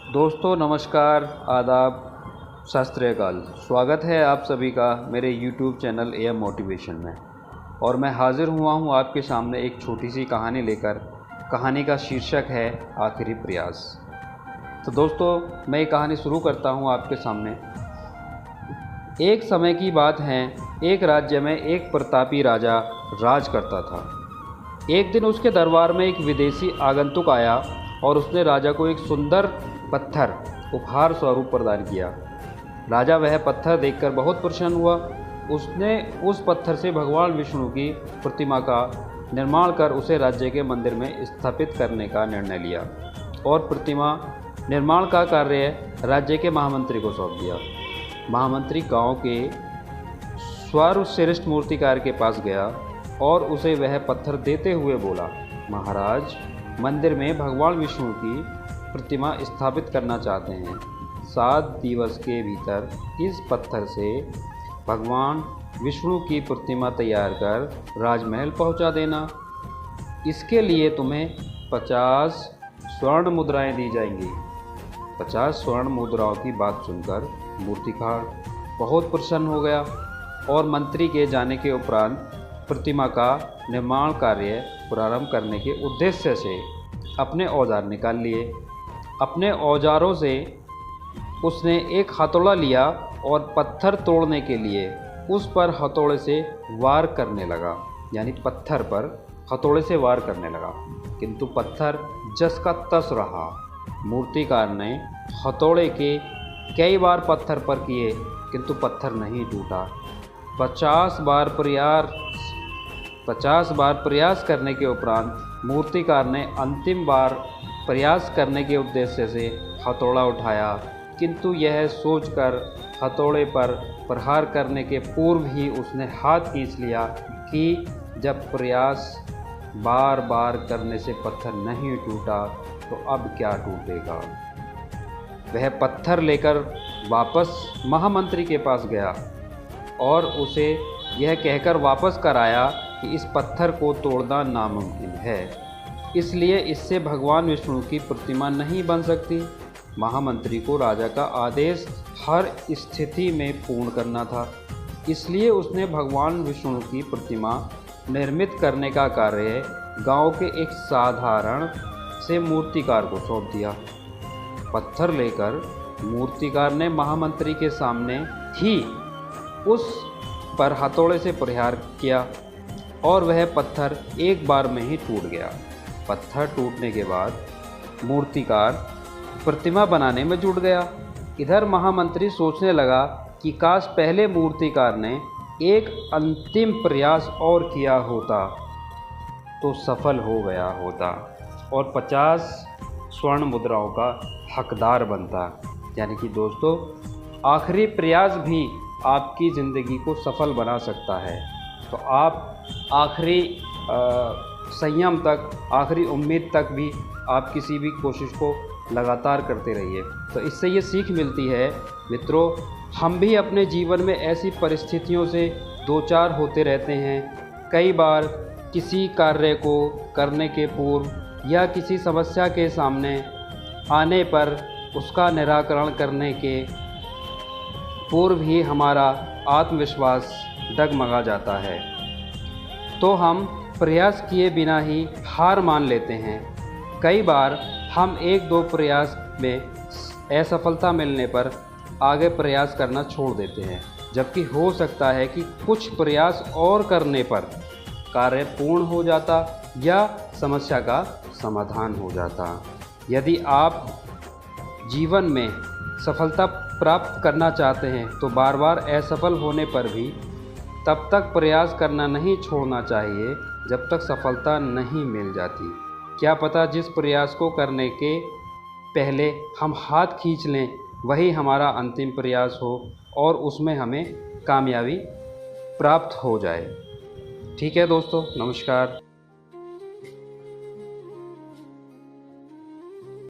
दोस्तों नमस्कार, आदाब, सत श्री अकाल। स्वागत है आप सभी का मेरे YouTube चैनल AM मोटिवेशन में। और मैं हाज़िर हुआ हूँ आपके सामने एक छोटी सी कहानी लेकर। कहानी का शीर्षक है आखिरी प्रयास। तो दोस्तों मैं ये कहानी शुरू करता हूँ आपके सामने। एक समय की बात है, एक राज्य में एक प्रतापी राजा राज करता था। एक दिन उसके दरबार में एक विदेशी आगंतुक आया और उसने राजा को एक सुंदर पत्थर उपहार स्वरूप प्रदान किया। राजा वह पत्थर देखकर बहुत प्रसन्न हुआ। उसने उस पत्थर से भगवान विष्णु की प्रतिमा का निर्माण कर उसे राज्य के मंदिर में स्थापित करने का निर्णय लिया और प्रतिमा निर्माण का कार्य राज्य के महामंत्री को सौंप दिया। महामंत्री गांव के सर्वश्रेष्ठ मूर्तिकार के पास गया और उसे वह पत्थर देते हुए बोला, महाराज, मंदिर में भगवान विष्णु की प्रतिमा स्थापित करना चाहते हैं। 7 दिवस के भीतर इस पत्थर से भगवान विष्णु की प्रतिमा तैयार कर राजमहल पहुंचा देना। इसके लिए तुम्हें 50 स्वर्ण मुद्राएं दी जाएंगी। 50 स्वर्ण मुद्राओं की बात सुनकर मूर्तिकार बहुत प्रसन्न हो गया और मंत्री के जाने के उपरांत प्रतिमा का निर्माण कार्य प्रारंभ करने के उद्देश्य से अपने औजार निकाल लिए। अपने औजारों से उसने एक हथौड़ा लिया और पत्थर तोड़ने के लिए उस पर हथौड़े से वार करने लगा, यानी पत्थर पर हथौड़े से वार करने लगा, किंतु पत्थर जस का तस रहा। मूर्तिकार ने हथौड़े के कई बार पत्थर पर किए, किंतु पत्थर नहीं टूटा। 50 बार प्रयास करने के उपरांत मूर्तिकार ने अंतिम बार प्रयास करने के उद्देश्य से हथौड़ा उठाया, किंतु यह सोचकर हथौड़े पर प्रहार करने के पूर्व ही उसने हाथ खींच लिया कि जब प्रयास बार बार करने से पत्थर नहीं टूटा तो अब क्या टूटेगा। वह पत्थर लेकर वापस महामंत्री के पास गया और उसे यह कहकर वापस कराया कि इस पत्थर को तोड़ना नामुमकिन है, इसलिए इससे भगवान विष्णु की प्रतिमा नहीं बन सकती। महामंत्री को राजा का आदेश हर स्थिति में पूर्ण करना था, इसलिए उसने भगवान विष्णु की प्रतिमा निर्मित करने का कार्य गांव के एक साधारण से मूर्तिकार को सौंप दिया। पत्थर लेकर मूर्तिकार ने महामंत्री के सामने ही उस पर हथौड़े से प्रहार किया और वह पत्थर एक बार में ही टूट गया। पत्थर टूटने के बाद मूर्तिकार प्रतिमा बनाने में जुट गया। इधर महामंत्री सोचने लगा कि काश पहले मूर्तिकार ने एक अंतिम प्रयास और किया होता तो सफल हो गया होता और 50 स्वर्ण मुद्राओं का हकदार बनता। यानी कि दोस्तों, आखिरी प्रयास भी आपकी ज़िंदगी को सफल बना सकता है। तो आप आखिरी संयम तक, आखिरी उम्मीद तक भी आप किसी भी कोशिश को लगातार करते रहिए। तो इससे ये सीख मिलती है मित्रों, हम भी अपने जीवन में ऐसी परिस्थितियों से दो चार होते रहते हैं। कई बार किसी कार्य को करने के पूर्व या किसी समस्या के सामने आने पर उसका निराकरण करने के पूर्व ही हमारा आत्मविश्वास डगमगा जाता है, तो हम प्रयास किए बिना ही हार मान लेते हैं। कई बार हम 1-2 प्रयास में असफलता मिलने पर आगे प्रयास करना छोड़ देते हैं, जबकि हो सकता है कि कुछ प्रयास और करने पर कार्य पूर्ण हो जाता या समस्या का समाधान हो जाता। यदि आप जीवन में सफलता प्राप्त करना चाहते हैं तो बार बार असफल होने पर भी तब तक प्रयास करना नहीं छोड़ना चाहिए जब तक सफलता नहीं मिल जाती। क्या पता जिस प्रयास को करने के पहले हम हाथ खींच लें वही हमारा अंतिम प्रयास हो और उसमें हमें कामयाबी प्राप्त हो जाए। ठीक है दोस्तों, नमस्कार।